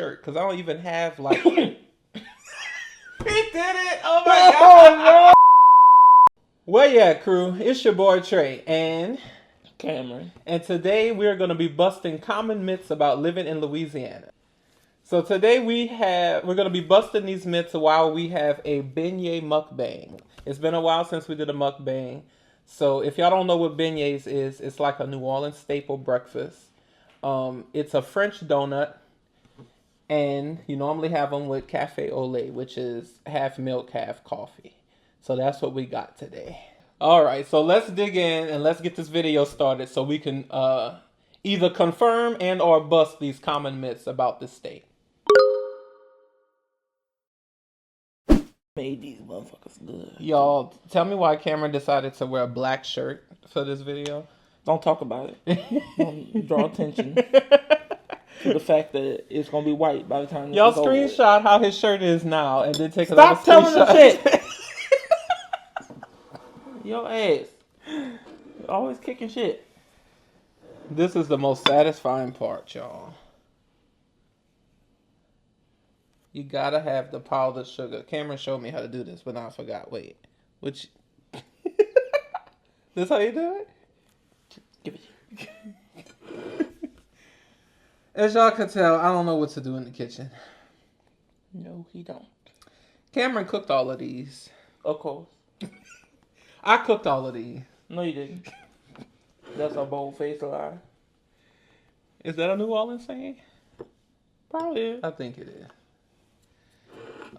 shirt because I don't even have like. He did it! Oh my god! Well, yeah, crew, it's your boy Trey and Cameron. And today we're going to be busting common myths about living in Louisiana. So today we're going to be busting these myths while we have a Beignet Mukbang. It's been a while since we did a mukbang. So if y'all don't know what beignets is, it's like a New Orleans staple breakfast. It's a French donut, and you normally have them with cafe au lait, which is half milk, half coffee. So that's what we got today. All right, so let's dig in and let's get this video started so we can either confirm and or bust these common myths about this state. Made these motherfuckers good. Y'all, tell me why Cameron decided to wear a black shirt for this video. Don't talk about it. Don't draw attention to the fact that it's gonna be white by the time this Y'all is over. screenshot how his shirt is now and then take Stop another telling the screenshot. shit. Your ass. You're always kicking shit. This is the most satisfying part, y'all. You gotta have the powdered sugar. Cameron showed me how to do this, but now I forgot. Wait. Which... This how you do it? Give it. As y'all can tell, I don't know what to do in the kitchen. No, he don't. Cameron cooked all of these. Of course. I cooked all of these. No, you didn't. That's a bold-faced lie. Is that a New Orleans saying? Probably is. I think it is.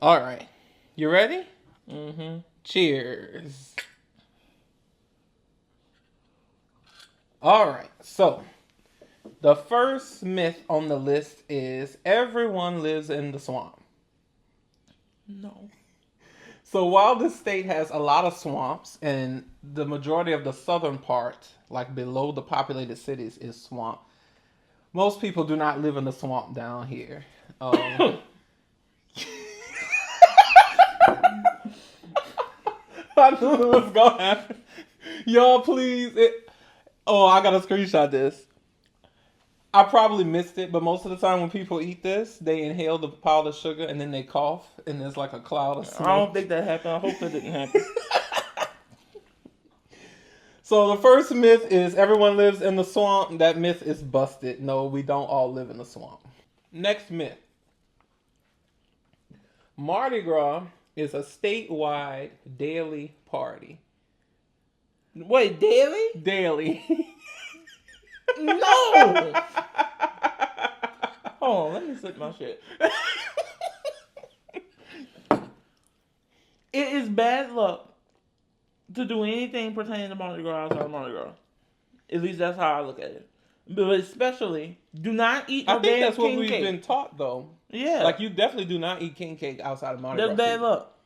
All right. You ready? Mm-hmm. Cheers. All right. So, the first myth on the list is everyone lives in the swamp. No. So while this state has a lot of swamps and the majority of the southern part, like below the populated cities, is swamp, most people do not live in the swamp down here. I knew it was going to happen. Y'all, please. I got to screenshot this. I probably missed it, but most of the time when people eat this, they inhale the powdered sugar and then they cough, and there's like a cloud of smoke. I don't think that happened. I hope that didn't happen. So the first myth is everyone lives in the swamp. That myth is busted. No, we don't all live in the swamp. Next myth. Mardi Gras is a statewide daily party. Wait, daily? Daily. No! Hold on, let me slip my shit. It is bad luck to do anything pertaining to Mardi Gras outside of Mardi Gras. At least that's how I look at it. But especially, do not eat I no think damn that's what king we've cake. been taught, though. Yeah. Like, you definitely do not eat king cake outside of Mardi Gras. That's bad season. luck.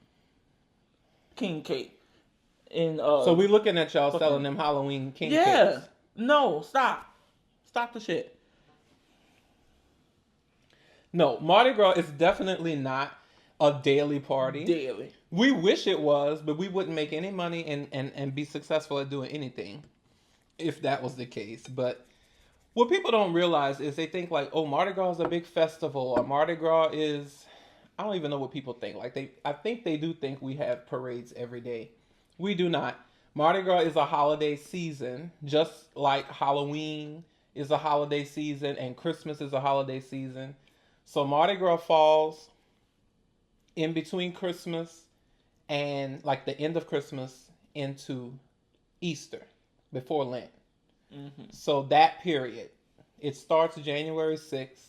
King cake. And, So we looking at y'all fucking- selling them Halloween king yeah. cakes. No, stop. Stop the shit. No, Mardi Gras is definitely not a daily party. Daily. We wish it was, but we wouldn't make any money and be successful at doing anything if that was the case. But what people don't realize is they think like, oh, Mardi Gras is a big festival, or Mardi Gras is... I don't even know what people think. I think they do think we have parades every day. We do not. Mardi Gras is a holiday season, just like Halloween is a holiday season and Christmas is a holiday season. So Mardi Gras falls in between Christmas and like the end of Christmas into Easter, before Lent. Mm-hmm. So that period, it starts January 6th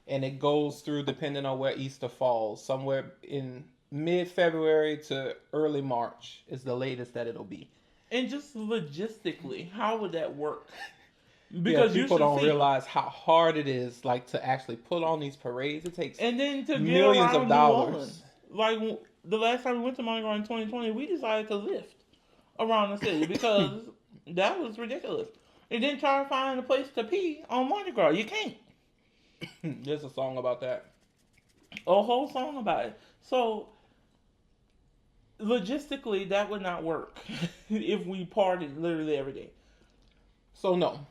and it goes through, depending on where Easter falls, somewhere in mid-February to early March is the latest that it'll be. And just logistically, how would that work? Because people don't realize how hard it is, like, to actually put on these parades. It takes and then to millions of dollars. New Orleans. Like the last time we went to Mardi Gras in 2020, we decided to lift around the city because that was ridiculous. And then try to find a place to pee on Mardi Gras. You can't. There's a song about that. A whole song about it. So logistically, that would not work if we partied literally every day. So no,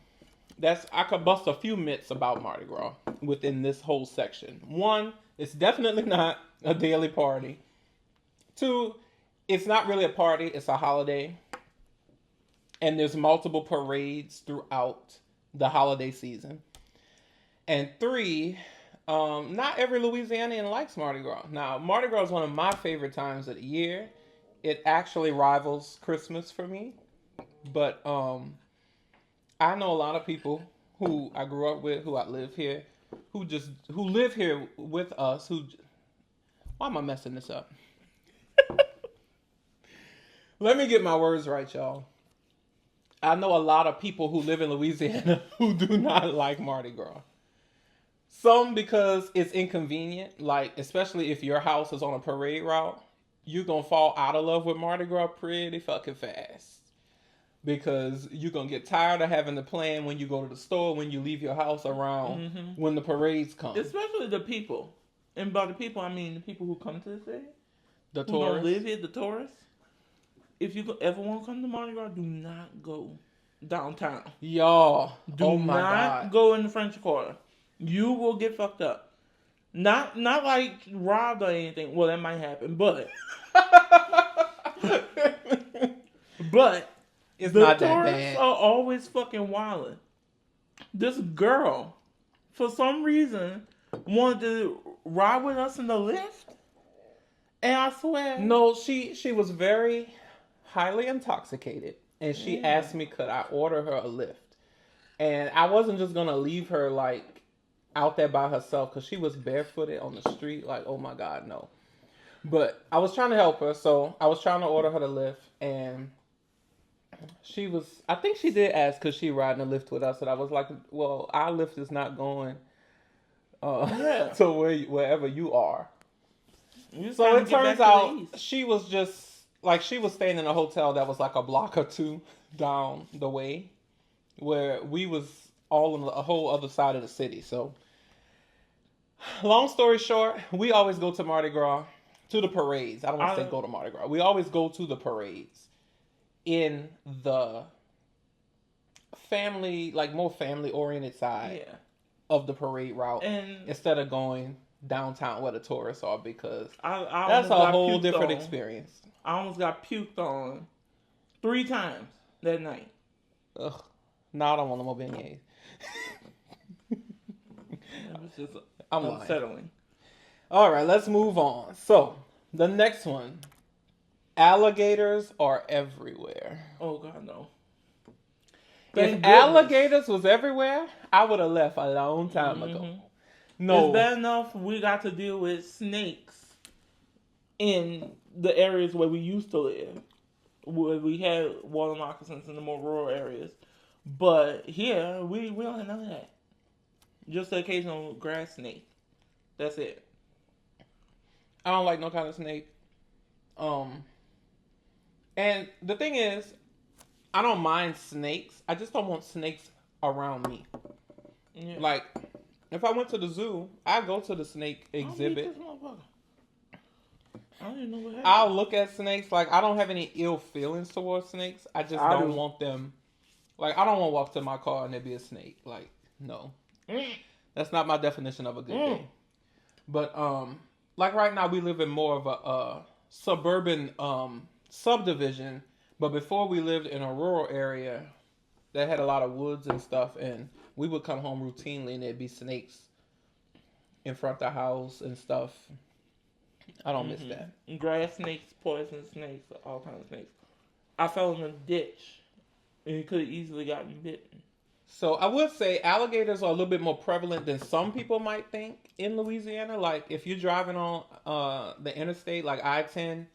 I could bust a few myths about Mardi Gras within this whole section. One, it's definitely not a daily party. Two, it's not really a party, it's a holiday. And there's multiple parades throughout the holiday season. And three, not every Louisianian likes Mardi Gras. Now, Mardi Gras is one of my favorite times of the year. It actually rivals Christmas for me. But I know a lot of people who I grew up with, who I live here, who live here with us. Why am I messing this up? Let me get my words right, y'all. I know a lot of people who live in Louisiana who do not like Mardi Gras. Some because it's inconvenient, like especially if your house is on a parade route, you're gonna fall out of love with Mardi Gras pretty fucking fast. Because you're gonna get tired of having to plan when you go to the store, when you leave your house around when the parades come. Especially the people. And by the people, I mean the people who come to the city. The who tourists. don't live here, the tourists. If you ever want to come to Mardi Gras, do not go downtown. Y'all, do not go in the French Quarter. You will get fucked up. Not like robbed or anything. Well, that might happen, but it's the not that tourists bad. are always fucking wilding. This girl, for some reason, wanted to ride with us in the lift, and I swear, no, she was very highly intoxicated, and she asked me could I order her a lift, and I wasn't just gonna leave her like out there by herself because she was barefooted on the street. Like, oh my god, no. But I was trying to help her, so I was trying to order her the lift, and I think she did ask could she ride in the lift with us, and I was like, well, our lift is not going to wherever you are. So it turns out she was just like, she was staying in a hotel that was like a block or two down the way, where we was all on a whole other side of the city. So long story short, we always go to Mardi Gras, to the parades. I don't want to say go to Mardi Gras. We always go to the parades in the family, like more family oriented side of the parade route, and instead of going downtown where the tourists are, because that's a whole different experience. I almost got puked on 3 times that night. Ugh. No, I don't want no more beignets. It was just unsettling. Lying. All right, let's move on. So, the next one. Alligators are everywhere. Oh, God, no. If alligators was everywhere, I would have left a long time ago. No. It's bad enough we got to deal with snakes in the areas where we used to live, where we had water moccasins in the more rural areas. But here, we don't have none of that. Just the occasional grass snake. That's it. I don't like no kind of snake. And the thing is, I don't mind snakes. I just don't want snakes around me. Yeah. Like, if I went to the zoo, I'd go to the snake exhibit. I don't even know what happened. I'll look at snakes. Like, I don't have any ill feelings towards snakes. I just don't want them. Like, I don't want to walk to my car and there be a snake. Like, no. That's not my definition of a good day. But, like right now, we live in more of a suburban subdivision. But before, we lived in a rural area that had a lot of woods and stuff. And we would come home routinely and there'd be snakes in front of the house and stuff. I don't miss that. Grass snakes, poison snakes, all kinds of snakes. I fell in a ditch and it could have easily gotten bitten. So I would say alligators are a little bit more prevalent than some people might think in Louisiana. Like if you're driving on the interstate, like I-10,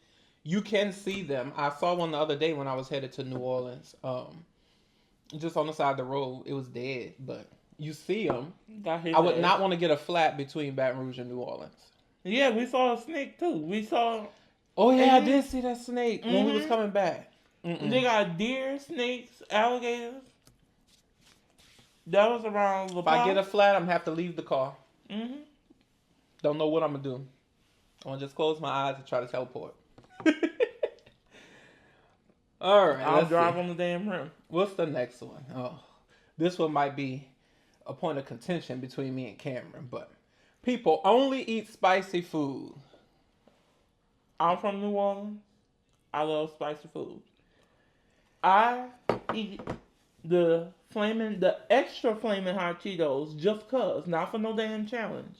you can see them. I saw one the other day when I was headed to New Orleans. Just on the side of the road, it was dead, but you see them. I would not want to get a flat between Baton Rouge and New Orleans. Yeah, we saw a snake too. We saw. Oh yeah, I did see that snake when we was coming back. They got deer, snakes, alligators. That was around the. If I get a flat, I'm gonna have to leave the car. Don't know what I'm gonna do. I'm gonna just close my eyes and try to teleport. All right, I'll drive on the damn rim. What's the next one? Oh, This one might be a point of contention between me and Cameron, but people only eat spicy food. I'm from New Orleans. I love spicy food. I eat the extra flaming hot Cheetos just cause, not for no damn challenge.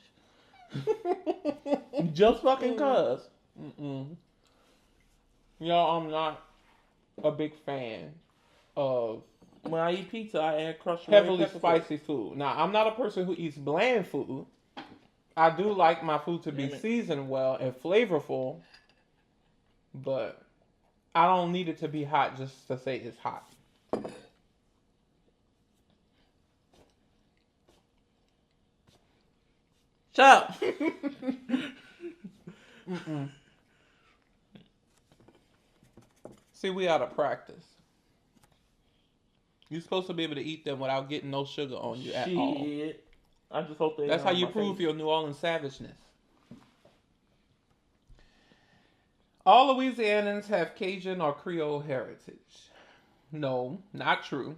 Just fucking cause. Mm-mm. Y'all, I'm not a big fan of When I eat pizza, I add crushed heavily red pepper spicy food. Now, I'm not a person who eats bland food. I do like my food to be Damn it. seasoned well and flavorful, but I don't need it to be hot just to say it's hot. Shut up. Mm-mm. See, we out of practice. You're supposed to be able to eat them without getting no sugar on you at all. Shit. I just hope they. That's how on you my prove face. your New Orleans savageness. All Louisianans have Cajun or Creole heritage. No, not true.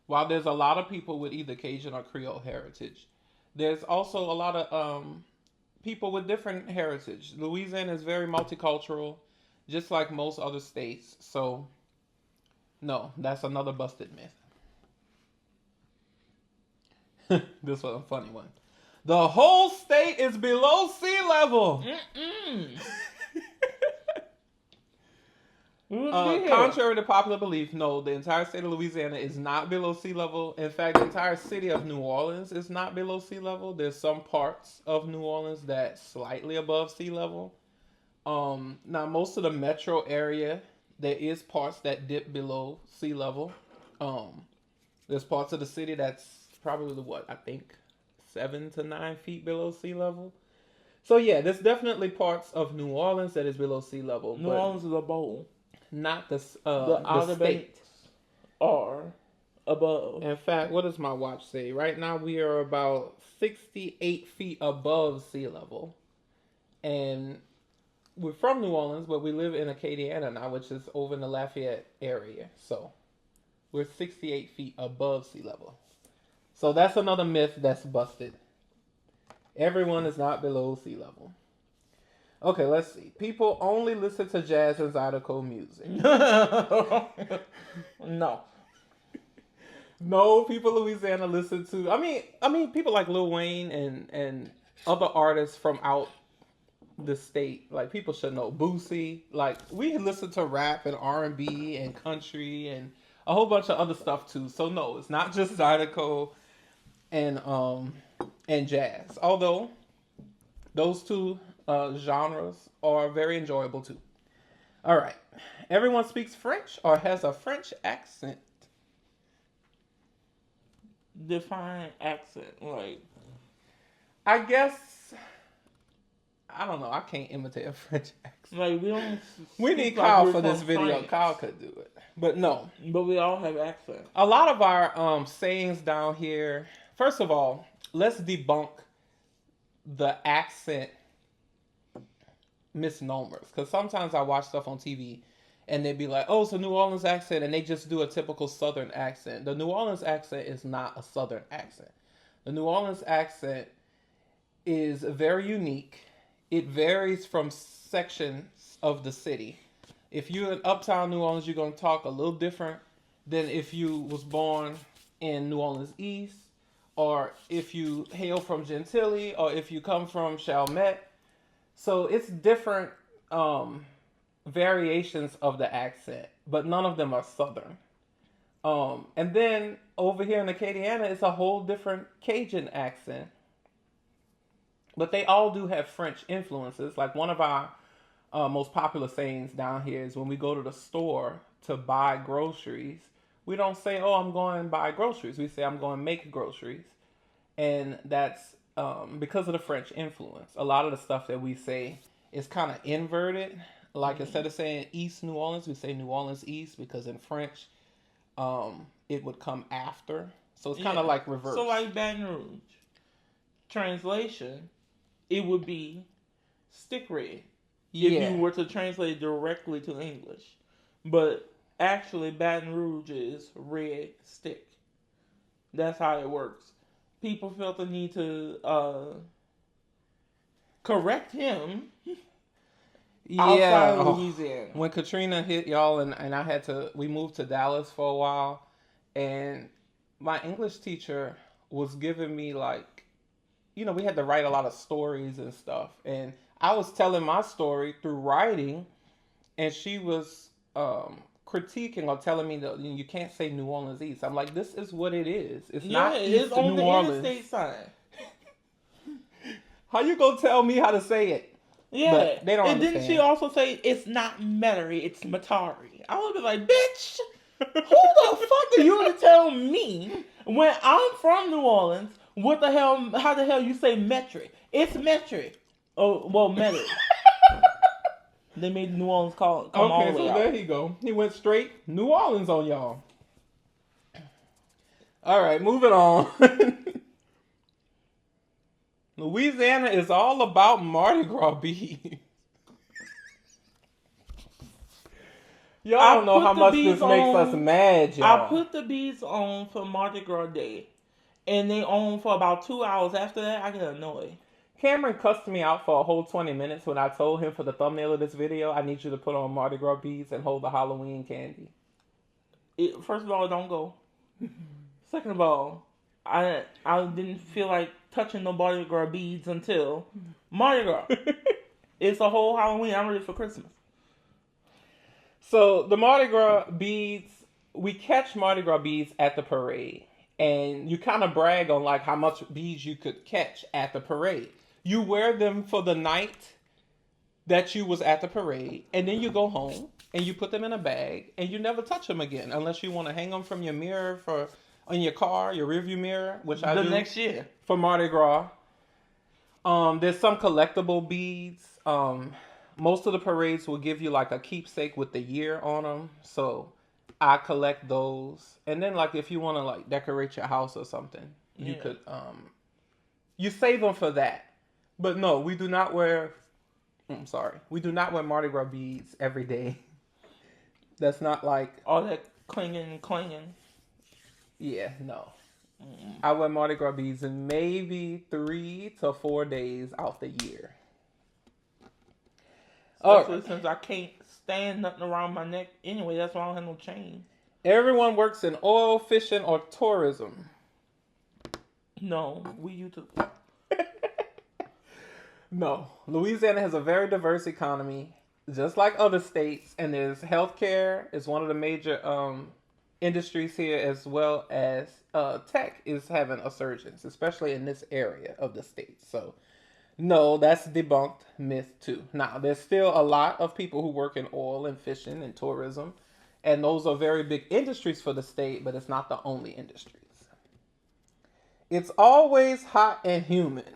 While there's a lot of people with either Cajun or Creole heritage, there's also a lot of people with different heritage. Louisiana is very multicultural, just like most other states. So, no, that's another busted myth. This was a funny one. The whole state is below sea level. Contrary to popular belief, no, the entire state of Louisiana is not below sea level. In fact, the entire city of New Orleans is not below sea level. There's some parts of New Orleans that's slightly above sea level. Now, most of the metro area, there is parts that dip below sea level. There's parts of the city that's probably I think 7 to 9 feet below sea level. So yeah, there's definitely parts of New Orleans that is below sea level. New Orleans is a bowl. Not the Outer state. banks are above. In fact, what does my watch say? Right now we are about 68 feet above sea level. And we're from New Orleans, but we live in Acadiana now, which is over in the Lafayette area. So we're 68 feet above sea level. So that's another myth that's busted. Everyone is not below sea level. Okay, let's see. People only listen to jazz and Zydeco music. No. No, people in Louisiana listen to. I mean, people like Lil Wayne and other artists from out the state. Like people should know Boosie. Like we listen to rap and R&B and country and a whole bunch of other stuff too. So no, it's not just Zydeco and jazz. Although those two genres are very enjoyable too. All right. Everyone speaks French or has a French accent. Define accent. Like, I guess, I don't know. I can't imitate a French accent. like we don't. We need speak like Kyle we're for this from video. France, Kyle could do it. But no. but we all have accents. A lot of our sayings down here, first of all, let's debunk the accent misnomers, because sometimes I watch stuff on TV and they'd be like, oh, it's a New Orleans accent, and they just do a typical Southern accent. The New Orleans accent is not a Southern accent. The New Orleans accent is very unique. It varies from sections of the city. If you're in uptown New Orleans, you're going to talk a little different than if you was born in New Orleans East, or if you hail from Gentilly, or if you come from Chalmette. So it's different variations of the accent, but none of them are Southern. And then over here in Acadiana, it's a whole different Cajun accent. But they all do have French influences. Like one of our most popular sayings down here is when we go to the store to buy groceries, we don't say, oh, I'm going to buy groceries. We say, I'm going to make groceries. And that's because of the French influence. A lot of the stuff that we say is kind of inverted. Like instead of saying East New Orleans, we say New Orleans East, because in French, it would come after. So it's kind of like reverse. So like Baton Rouge. Translation, it would be stick red. Yeah. If you were to translate directly to English. But actually Baton Rouge is red stick. That's how it works. People felt the need to correct him outside Yeah. of Louisiana. When Katrina hit y'all, and we moved to Dallas for a while, and my English teacher was giving me like, we had to write a lot of stories and stuff, and I was telling my story through writing, and she was critiquing or telling me that you can't say New Orleans East. I'm like, this is what it is. It's not East It's on New the Orleans. interstate sign. How you gonna tell me how to say it? Yeah, But they don't and understand. didn't she also say it's not Metairie, it's Matari? I would be like, bitch, who the fuck are you to tell me when I'm from New Orleans? What the hell? How the hell you say metric? It's metric. Oh well, Metairie. They made New Orleans come all the way out. There he go. He went straight New Orleans on y'all. All right, moving on. Louisiana is all about Mardi Gras beads. Y'all don't know how much this makes us mad, y'all. I put the beads on for Mardi Gras Day, and they on for about 2 hours. After that, I get annoyed. Cameron cussed me out for a whole 20 minutes when I told him for the thumbnail of this video, I need you to put on Mardi Gras beads and hold the Halloween candy. First of all, don't go. Second of all, I didn't feel like touching no Mardi Gras beads until Mardi Gras. It's a whole Halloween. I'm ready for Christmas. So the Mardi Gras beads, we catch Mardi Gras beads at the parade. And you kind of brag on like how much beads you could catch at the parade. You wear them for the night that you was at the parade, and then you go home and you put them in a bag and you never touch them again unless you want to hang them from your mirror on your car, your rearview mirror, which I do next year for Mardi Gras. There's some collectible beads. Most of the parades will give you like a keepsake with the year on them, so I collect those. And then like if you want to like decorate your house or something, you could you save them for that. But no, we do not wear we do not wear Mardi Gras beads every day. That's not like all that clanging. Yeah, no. I wear Mardi Gras beads in maybe 3 to 4 days out the year. Especially since I can't stand nothing around my neck anyway. That's why I don't have no chain. Everyone works in oil, fishing, or tourism. No, we used to. No. Louisiana has a very diverse economy, just like other states, and there's healthcare is one of the major industries here, as well as tech is having a surge, especially in this area of the state. So, no, that's debunked myth too. Now, there's still a lot of people who work in oil and fishing and tourism, and those are very big industries for the state, but it's not the only industries. It's always hot and humid.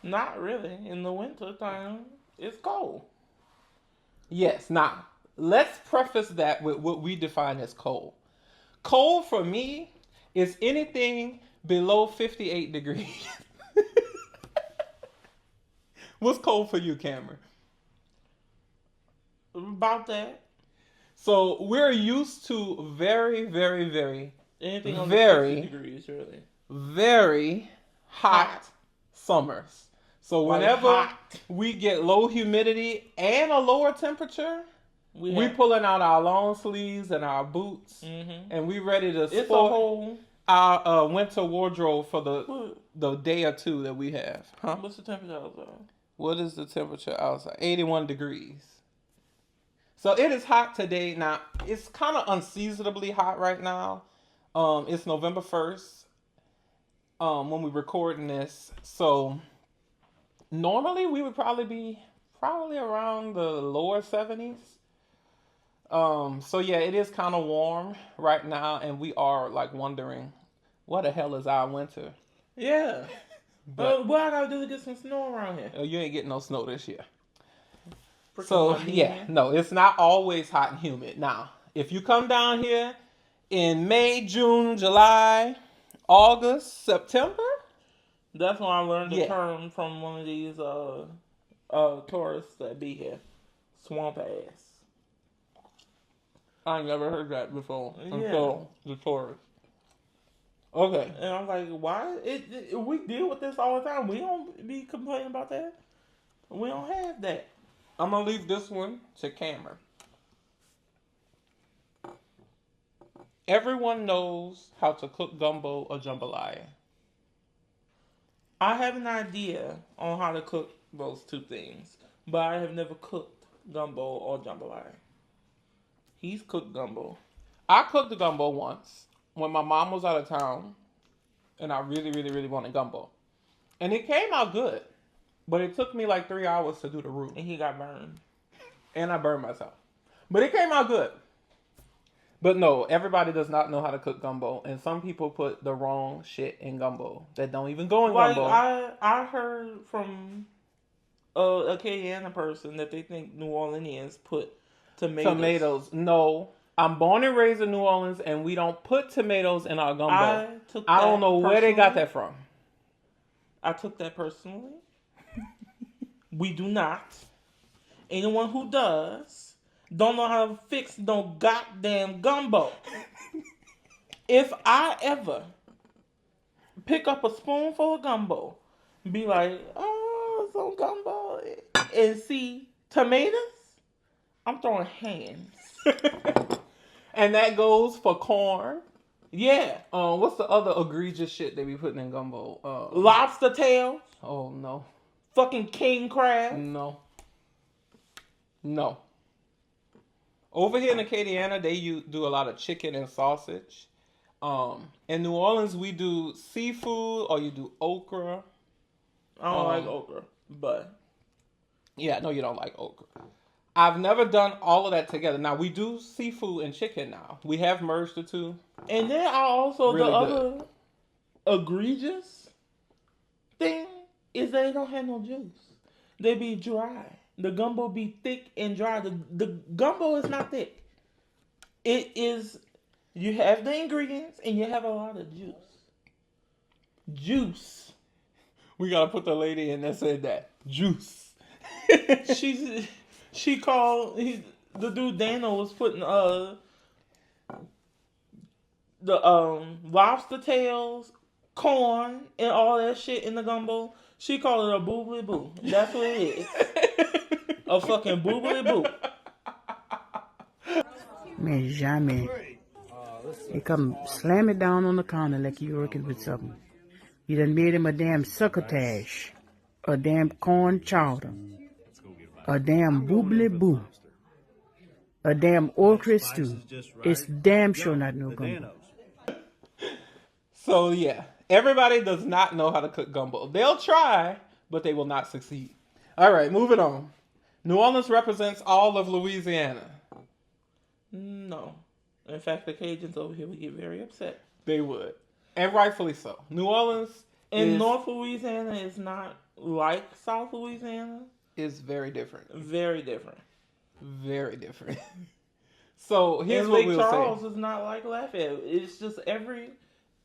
Not really. In the winter time, it's cold. Yes, now, let's preface that with what we define as cold. Cold for me is anything below 58 degrees. What's cold for you, Cameron? About that. So we're used to very, very, very, anything under 60 degrees, really. Very hot summers. So whenever we get low humidity and a lower temperature, we pulling out our long sleeves and our boots, and we ready to sport our winter wardrobe for the day or two that we have. Huh? What's the temperature outside? What is the temperature outside? 81 degrees. So it is hot today. Now, it's kind of unseasonably hot right now. It's November 1st when we're recording this. So normally we would probably be around the lower 70s. So yeah, it is kind of warm right now, and we are like wondering, what the hell is our winter? Yeah. But what I gotta do to get some snow around here? You ain't getting no snow this year. So yeah, no, it's not always hot and humid. Now, if you come down here in May, June, July, August, September, that's when I learned the term from one of these tourists that be here. Swamp ass. I never heard that before until the tourist. Okay. And I'm like, why? We deal with this all the time. We don't be complaining about that. We don't have that. I'm gonna leave this one to Cameron. Everyone knows how to cook gumbo or jambalaya. I have an idea on how to cook those two things, but I have never cooked gumbo or jambalaya. He's cooked gumbo. I cooked the gumbo once when my mom was out of town, and I really, really, really wanted gumbo, and it came out good. But it took me like 3 hours to do the roux, And he got burned. and I burned myself. But it came out good. But no, everybody does not know how to cook gumbo, and some people put the wrong shit in gumbo that don't even go in Like gumbo. I heard from a Acadiana person that they think New Orleanians put tomatoes. No, I'm born and raised in New Orleans, and we don't put tomatoes in our gumbo. I don't know where they got that from. I took that personally. We do not. Anyone who does don't know how to fix no goddamn gumbo. If I ever pick up a spoonful of gumbo, be like, oh, some gumbo, and see tomatoes, I'm throwing hands. And that goes for corn. Yeah. What's the other egregious shit they be putting in gumbo? Lobster tail. Oh no. Fucking king crab. No. Over here in Acadiana, they do a lot of chicken and sausage. In New Orleans, we do seafood or you do okra. I don't like okra, but yeah, no, you don't like okra. I've never done all of that together. Now we do seafood and chicken. Now we have merged the two. And then I also Really the other egregious thing is they don't have no juice. They be dry. The gumbo be thick and dry. The gumbo is not thick. It is. You have the ingredients and you have a lot of juice. Juice. We gotta put the lady in that said that juice. She called the dude Dano was putting the lobster tails, corn, and all that shit in the gumbo. She called it a boobly boo. That's what it is. A fucking boobly boo. Mais jamais. They come slam it down on the counter like you working with something. You done made him a damn succotash, a damn corn chowder, a damn boobly boo, a damn okra stew. It's damn sure not no gumbo. So yeah, everybody does not know how to cook gumbo. They'll try, but they will not succeed. All right, moving on. New Orleans represents all of Louisiana. No. In fact, the Cajuns over here would get very upset. They would. And rightfully so. New Orleans North Louisiana is not like South Louisiana. Is very different. Very different. Very different. So here's and what Lake we'll Charles say. is not like Lafayette. It's just every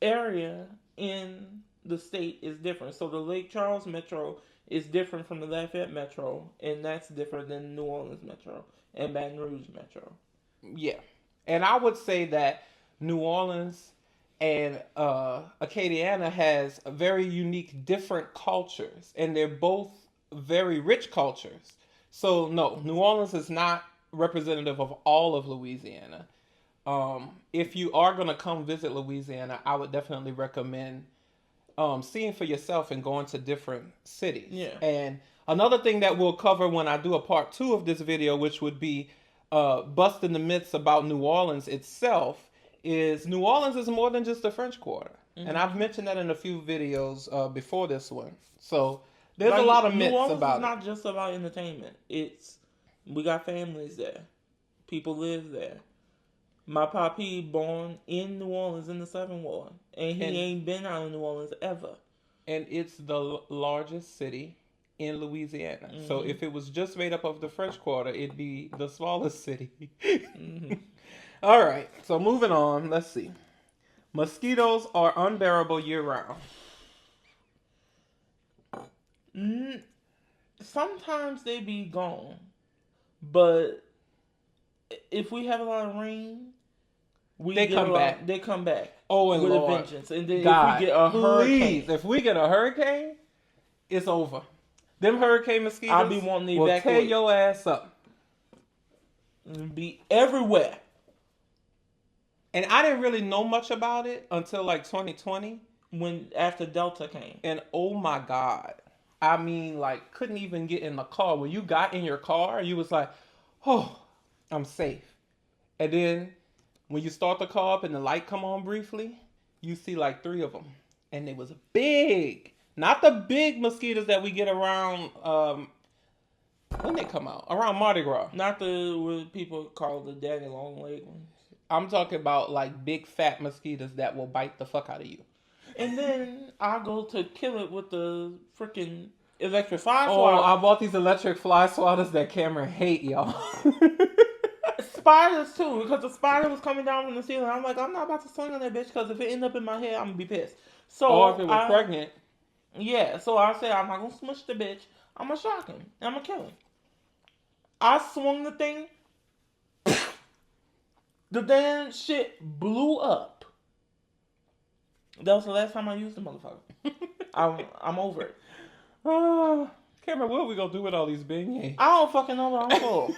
area in the state is different. So the Lake Charles Metro is different from the Lafayette Metro, and that's different than New Orleans Metro and Baton Rouge Metro. Yeah. And I would say that New Orleans and Acadiana has a very unique, different cultures, and they're both very rich cultures. So no, New Orleans is not representative of all of Louisiana. If you are going to come visit Louisiana, I would definitely recommend seeing for yourself and going to different cities. Yeah. And another thing that we'll cover when I do a part 2 of this video, which would be busting the myths about New Orleans itself, is New Orleans is more than just the French Quarter. Mm-hmm. And I've mentioned that in a few videos before this one. So there's a lot of myths New Orleans about is not just about entertainment. We got families there. People live there. My papi born in New Orleans in the Southern Ward, and he ain't been out of New Orleans ever. And it's the largest city in Louisiana. Mm-hmm. So if it was just made up of the French Quarter, it'd be the smallest city. Mm-hmm. All right, so moving on. Let's see. Mosquitoes are unbearable year-round. Sometimes they be gone, but if we have a lot of rain, They come back. They come back. Oh, and with Lord, a vengeance. And then God, if we get a hurricane, if we get a hurricane, it's over. Them hurricane mosquitoes I'll be wanting to will tear evacuate. your ass up. Be everywhere. And I didn't really know much about it until like 2020. After Delta came. And oh my God. I mean, like, couldn't even get in the car. When you got in your car, you was like, oh, I'm safe. And then when you start the car up and the light come on briefly, you see like 3 of them. And they was big. Not the big mosquitoes that we get around, when they come out? Around Mardi Gras. Not the what people call the daddy long leg ones. I'm talking about like big fat mosquitoes that will bite the fuck out of you. And then I go to kill it with the freaking electric fly Oh, swatter. I bought these electric fly swatters that Cameron hate, y'all. Spiders too, because the spider was coming down from the ceiling. I'm like, I'm not about to swing on that bitch because if it end up in my head, I'm gonna be pissed. So Or if it was pregnant. Yeah, so I said I'm not gonna smush the bitch. I'm gonna shock him. And I'm gonna kill him. I swung the thing. The damn shit blew up. That was the last time I used the motherfucker. I'm over it. Cameron, what are we gonna do with all these beignets? I don't fucking know, but I'm full.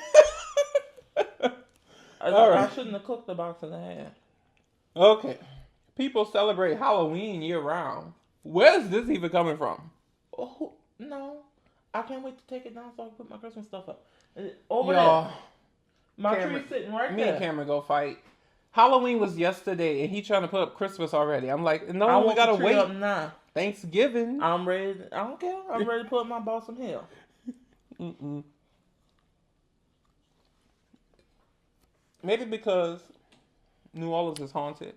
All right. I shouldn't have cooked the box and a half. Okay. People celebrate Halloween year round. Where's this even coming from? Oh, no. I can't wait to take it down so I can put my Christmas stuff up. Over Y'all, there. My Cameron, tree's sitting right me there. and Cameron go fight. Halloween was yesterday, and he trying to put up Christmas already. I'm like, no, I we want gotta the tree wait. up now. Thanksgiving. I'm ready. I don't care. I'm ready to put my Balsam Hill. Mm-mm. Maybe because New Orleans is haunted.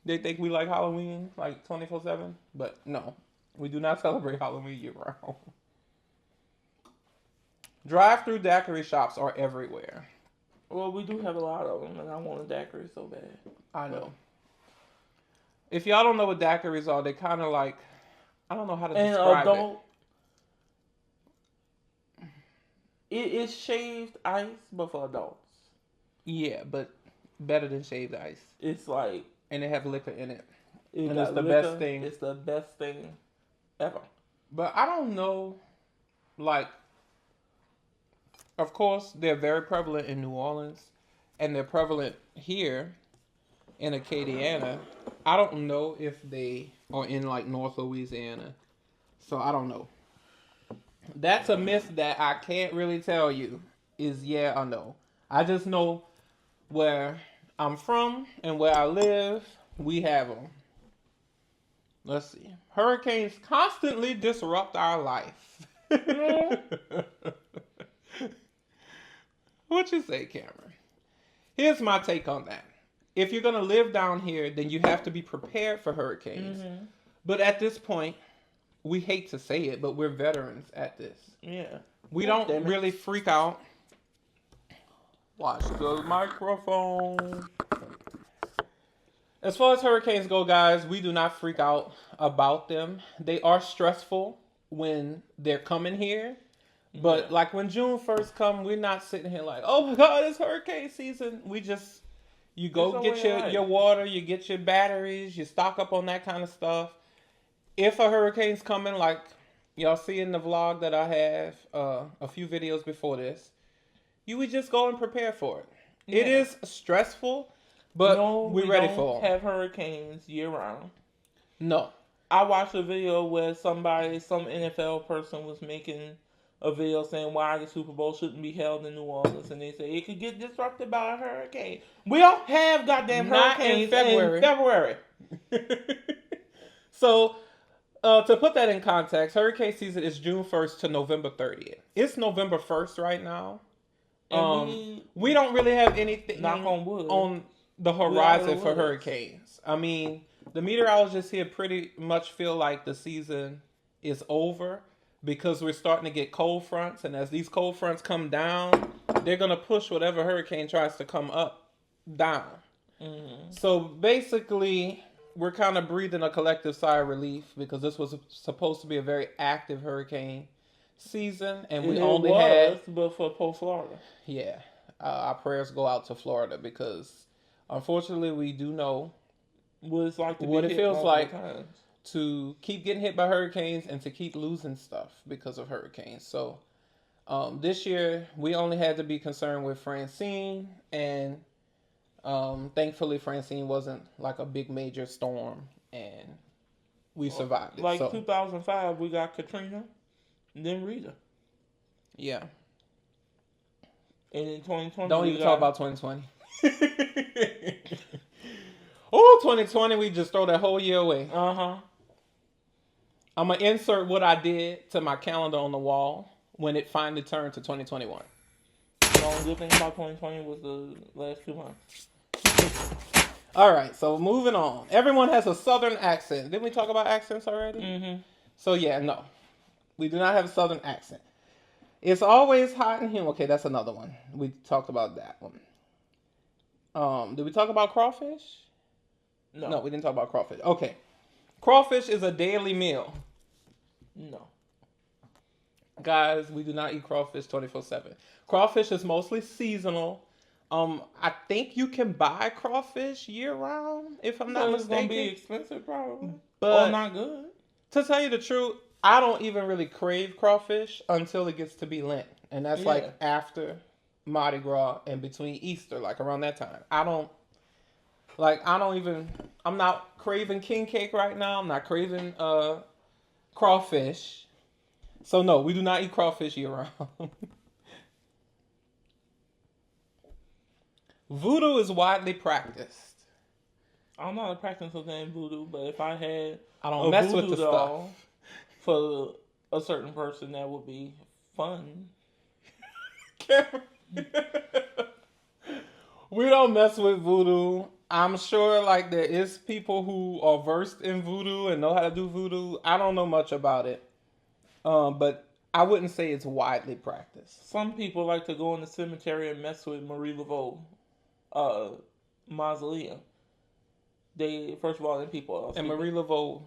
They think we like Halloween like 24/7, but no, we do not celebrate Halloween year round. Drive-through daiquiri shops are everywhere. Well, we do have a lot of them, and I want a daiquiri so bad. I know. If y'all don't know what daiquiris are, they kind of like, I don't know how to describe It is shaved ice, but for adults. Yeah, but better than shaved ice. It's like, And they have liquor in it. And got it's the liquor. best thing. It's the best thing ever. But I don't know, like, of course, they're very prevalent in New Orleans, and they're prevalent here in Acadiana. I don't know if they are in, like, North Louisiana. So I don't know. That's a myth that I can't really tell you is yeah or no. I just know where I'm from and where I live, we have them. Let's see. Hurricanes constantly disrupt our life. What you say, Cameron? Here's my take on that. If you're going to live down here, then you have to be prepared for hurricanes. Mm-hmm. But at this point, we hate to say it, but we're veterans at this. Yeah. We don't really freak out. Watch the microphone. As far as hurricanes go, guys, we do not freak out about them. They are stressful when they're coming here. But like when June 1st come, we're not sitting here like, oh my God, it's hurricane season. We just, you go get your water, you get your batteries, you stock up on that kind of stuff. If a hurricane's coming, like y'all see in the vlog that I have a few videos before this, you would just go and prepare for it. Yeah. It is stressful, but we're ready for them. We don't have hurricanes year round. No. I watched a video where some NFL person was making a video saying why the Super Bowl shouldn't be held in New Orleans, and they say it could get disrupted by a hurricane. We don't have goddamn hurricanes in February. So, to put that in context, hurricane season is June 1st to November 30th. It's November 1st right now. We don't really have anything on the horizon for hurricanes. I mean, the meteorologists here pretty much feel like the season is over because we're starting to get cold fronts, and as these cold fronts come down, they're going to push whatever hurricane tries to come up down. Mm-hmm. So basically, we're kind of breathing a collective sigh of relief because this was supposed to be a very active hurricane season, and we only had but for Florida. Yeah, our prayers go out to Florida because Unfortunately, we do know what it's like to what be it hit feels multiple like times. to keep getting hit by hurricanes and to keep losing stuff because of hurricanes. So this year we only had to be concerned with Francine, and thankfully Francine wasn't like a big major storm, and we survived it. Like So 2005, we got Katrina, and then Rita. yeah, And in 2020, don't we even got, talk about 2020. Oh, 2020, we just throw that whole year away. I'm going to insert what I did to my calendar on the wall when it finally turned to 2021. The only good thing about 2020 was the last 2 months. All right, so moving on. Everyone has a southern accent. Didn't we talk about accents already? Mm-hmm. So yeah, no. We do not have a southern accent. It's always hot and humid. Okay, that's another one. We talked about that one. Did we talk about crawfish? No, we didn't talk about crawfish. Okay. Crawfish is a daily meal. No. Guys, we do not eat crawfish 24/7. Crawfish is mostly seasonal. I think you can buy crawfish year round, if I'm not But it's mistaken. gonna be expensive, probably, But or not good. to tell you the truth, I don't even really crave crawfish until it gets to be Lent, and that's like after Mardi Gras and between Easter, like around that time. I'm not craving king cake right now. I'm not craving crawfish. So no, we do not eat crawfish year round. Voodoo is widely practiced. I'm not a practitioner in voodoo, but if I had I don't mess with the doll stuff for a certain person, that would be fun. We don't mess with voodoo. I'm sure like there is people who are versed in voodoo and know how to do voodoo. I don't know much about it. But I wouldn't say it's widely practiced. Some people like to go in the cemetery and mess with Marie Laveau mausoleum. First of all, then people And Marie Laveau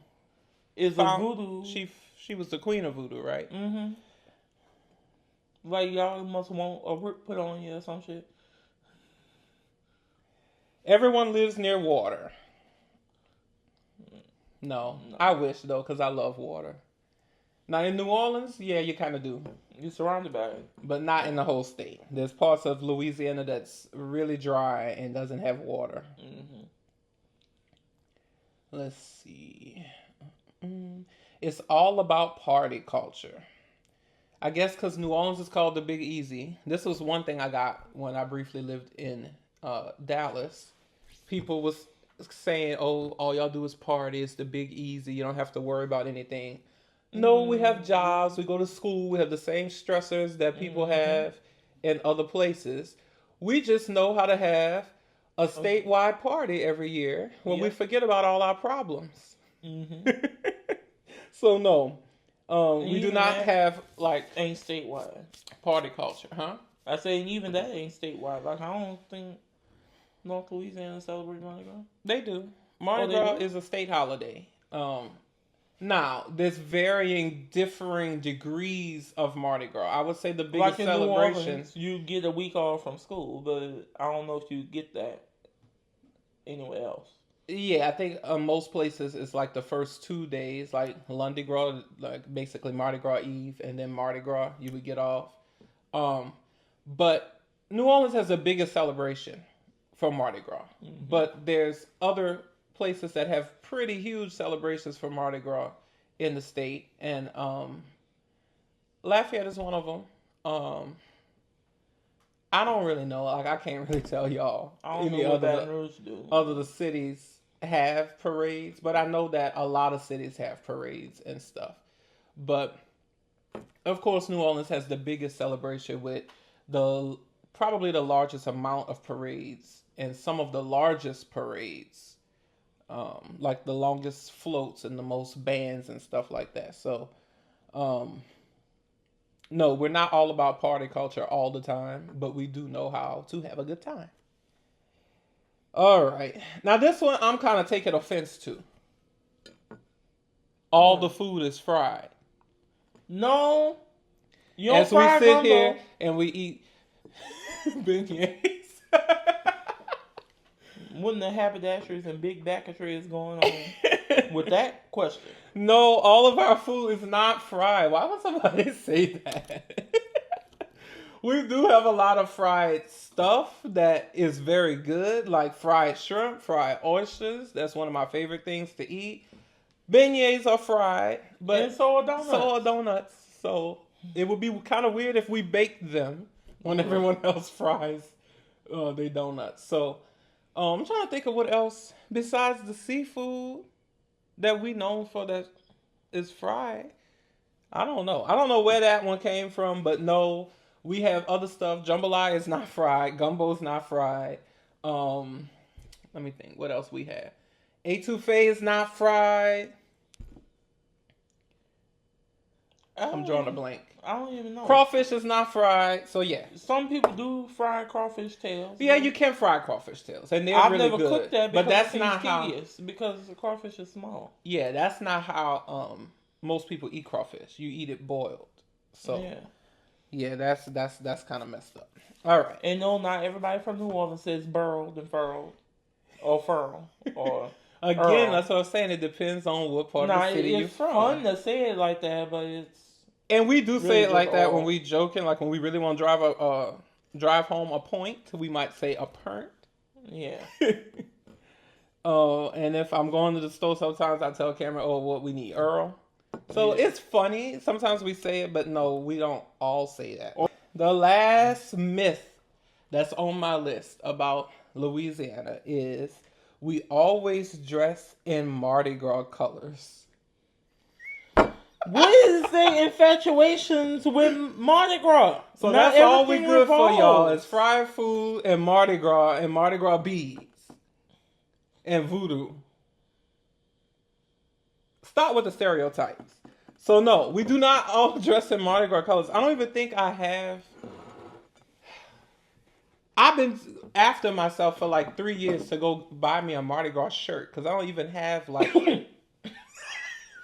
is a voodoo. She was the queen of voodoo, right? Mm-hmm. Like y'all must want a whip put on you or some shit. Everyone lives near water. No. I wish though, because I love water. Now in New Orleans, yeah, you kind of do. You're surrounded by it. But not in the whole state. There's parts of Louisiana that's really dry and doesn't have water. Mm-hmm. Let's see. It's all about party culture. I guess because New Orleans is called the Big Easy. This was one thing I got when I briefly lived in Dallas. People was saying, oh, all y'all do is party. It's the Big Easy. You don't have to worry about anything. No, we have jobs. We go to school. We have the same stressors that people have in other places. We just know how to have a statewide party every year when we forget about all our problems. Mm-hmm. So no, we do not have like ain't statewide party culture, huh? I say even that ain't statewide. Like I don't think North Louisiana celebrates Mardi Gras. They do. Mardi Gras is a state holiday. Now, there's differing degrees of Mardi Gras. I would say the biggest like in celebration. New Orleans, you get a week off from school, but I don't know if you get that anywhere else. Yeah, I think most places it's like the first 2 days, like Lundi Gras, like basically Mardi Gras Eve, and then Mardi Gras you would get off. But New Orleans has the biggest celebration for Mardi Gras. Mm-hmm. But there's other places that have pretty huge celebrations for Mardi Gras in the state, and Lafayette is one of them. I don't really know. Like I can't really tell y'all. I don't know what Baton Rouge do. Other the cities have parades, but I know that a lot of cities have parades and stuff. But of course, New Orleans has the biggest celebration with probably the largest amount of parades and some of the largest parades. Like the longest floats and the most bands and stuff like that. So, no, we're not all about party culture all the time, but we do know how to have a good time. All right. Now, this one I'm kind of taking offense to. All the food is fried. No. You don't As we fry sit gumbo. here and we eat beignets. Wouldn't the haberdasheries and big backetry going on with that question? No, all of our food is not fried. Why would somebody say that? We do have a lot of fried stuff that is very good, like fried shrimp, fried oysters. That's one of my favorite things to eat. Beignets are fried, but And so are donuts. So are donuts. So it would be kind of weird if we baked them when everyone else fries their donuts. So I'm trying to think of what else besides the seafood that we known for that is fried. I don't know. I don't know where that one came from, but no, we have other stuff. Jambalaya is not fried. Gumbo's not fried. Let me think. What else we have? Etouffee is not fried. I'm drawing a blank. I don't even know. Crawfish is not fried. So yeah. Some people do fry crawfish tails. Yeah, you can fry crawfish tails, and they're I've really never good. cooked that, but that's it not how. tedious because the crawfish is small. Yeah, that's not how most people eat crawfish. You eat it boiled. So yeah, that's kind of messed up. All right. And no, not everybody from New Orleans says burrowed and furrowed or furl or. Again, that's what I'm saying. It depends on what part of the city you're from. It's fun to say it like that, but it's. And we do say it like that when we joking, like when we really want to drive home a point, we might say a pernt. Yeah. And if I'm going to the store, sometimes I tell Cameron, what we need, Earl. So it's funny. Sometimes we say it, but no, we don't all say that. The last myth that's on my list about Louisiana is we always dress in Mardi Gras colors. What is the infatuations with Mardi Gras? So that's all we good for, y'all. Is fried food and Mardi Gras beads and voodoo. Stop with the stereotypes. So no, we do not all dress in Mardi Gras colors. I don't even think I have. I've been after myself for like 3 years to go buy me a Mardi Gras shirt because I don't even have like.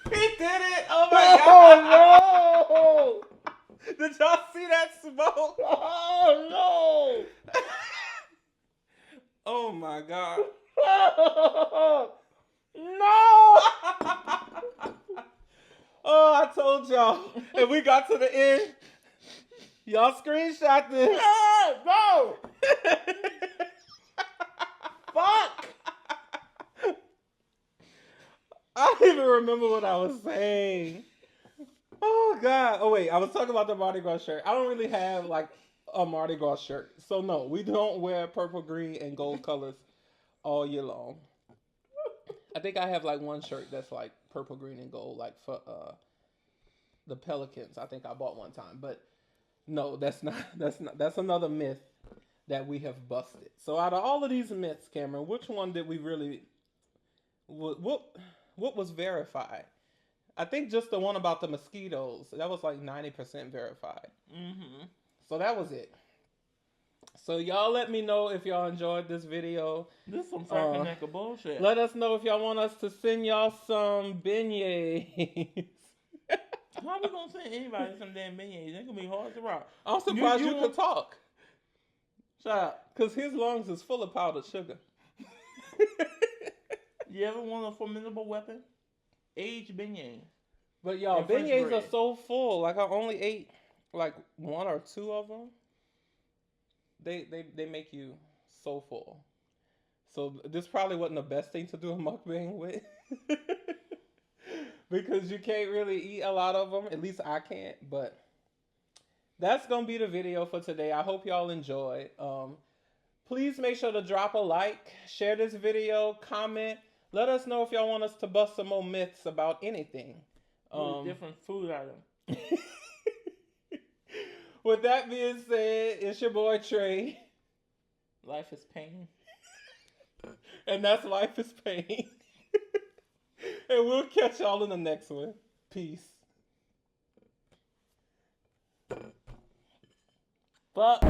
He did it! Oh my god! Oh no! Did y'all see that smoke? Oh no! Oh my god! No! Oh, I told y'all. And we got to the end. Y'all screenshot this. No! Fuck! I don't even remember what I was saying. Oh, God. Oh, wait. I was talking about the Mardi Gras shirt. I don't really have, like, a Mardi Gras shirt. So, no. We don't wear purple, green, and gold colors all year long. I think I have, like, one shirt that's, like, purple, green, and gold, like, for the Pelicans. I think I bought one time. But, no, that's another myth that we have busted. So, out of all of these myths, Cameron, which one did we really... What was verified? I think just the one about the mosquitoes. That was like 90% verified. Mm-hmm. So that was it. So y'all let me know if y'all enjoyed this video. This is some fucking neck of bullshit. Let us know if y'all want us to send y'all some beignets. How we gonna send anybody some damn beignets? It's gonna be hard to rock. I'm surprised you could talk. Shut up. Because his lungs is full of powdered sugar. You ever want a formidable weapon? Aged beignet. But y'all, beignets are so full. Like I only ate like one or two of them. They make you so full. So this probably wasn't the best thing to do a mukbang with. Because you can't really eat a lot of them. At least I can't. But that's going to be the video for today. I hope y'all enjoyed. Please make sure to drop a like. Share this video. Comment. Let us know if y'all want us to bust some more myths about anything. Different food item. With that being said, it's your boy Trey. Life is pain. And that's Life is Pain. And we'll catch y'all in the next one. Peace. Fuck.